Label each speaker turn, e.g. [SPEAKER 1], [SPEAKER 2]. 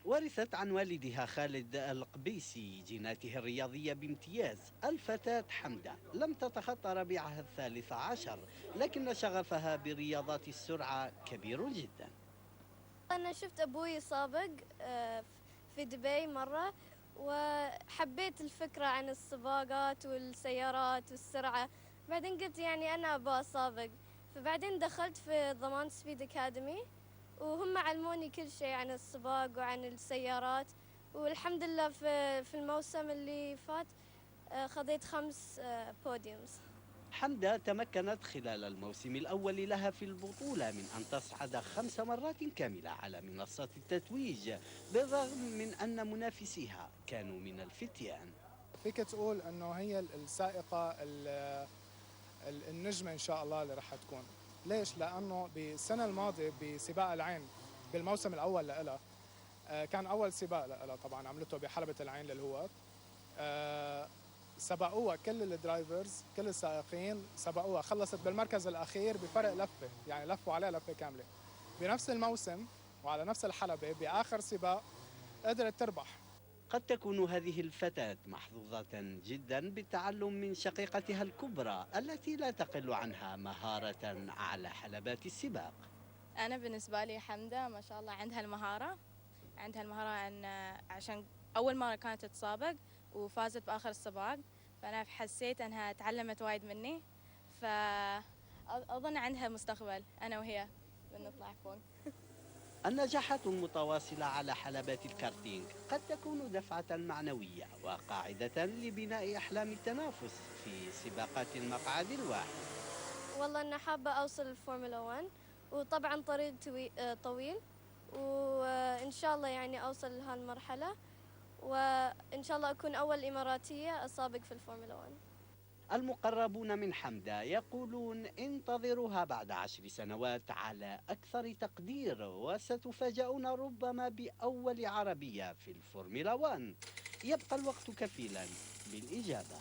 [SPEAKER 1] ورثت عن والدها خالد القبيسي جيناته الرياضية بامتياز. الفتاة حمدة لم تتخطى ربيعها الثالث عشر، لكن شغفها برياضات السرعة كبير جدا.
[SPEAKER 2] أنا شفت أبوي سابق في دبي مرة، وحبيت الفكرة عن السباقات والسيارات والسرعة. بعدين قلت يعني أنا أبغى أسابق، فبعدين دخلت في ضمان سبيد أكاديمي، وهم علموني كل شيء عن السباق وعن السيارات. والحمد لله في الموسم اللي فات خذيت 5 بوديومز.
[SPEAKER 1] حمدة تمكنت خلال الموسم الأول لها في البطولة من أن تصعد 5 مرات كاملة على منصة التتويج، بالرغم من أن منافسيها كانوا من الفتيان.
[SPEAKER 3] فيك تقول انه هي السائقه النجمه ان شاء الله اللي رح تكون. ليش؟ لانه بالسنه الماضيه بسباق العين بالموسم الاول لها، كان اول سباق لها طبعا عملته بحلبة العين للهواة. سبقوها كل الدرايفرز، كل السائقين سبقوها، خلصت بالمركز الاخير بفرق لفه، يعني لفوا عليها لفه كامله. بنفس الموسم وعلى نفس الحلبة باخر سباق قدرت تربح.
[SPEAKER 1] قد تكون هذه الفتاة محظوظة جدا بالتعلم من شقيقتها الكبرى التي لا تقل عنها مهارة على حلبات السباق.
[SPEAKER 4] أنا بالنسبة لي حمدة ما شاء الله عندها المهارة أن عشان أول مرة كانت تتسابق وفازت بآخر السباق، فأنا حسيت أنها تعلمت وايد مني، فأظن عندها مستقبل أنا وهي بنطلع فوق.
[SPEAKER 1] النجاحات المتواصلة على حلبات الكارتينج قد تكون دفعة معنوية وقاعدة لبناء أحلام التنافس في سباقات المقعد الواحد.
[SPEAKER 2] والله أنا حابة أوصل الفورمولا 1، وطبعا طريق طويل، وإن شاء الله يعني أوصل لهالمرحلة، وإن شاء الله أكون أول إماراتية أسابق في الفورمولا 1.
[SPEAKER 1] المقربون من حمدة يقولون انتظروها بعد 10 سنوات على أكثر تقدير، وستفاجؤون ربما بأول عربية في الفورمولا 1. يبقى الوقت كفيلا بالإجابة.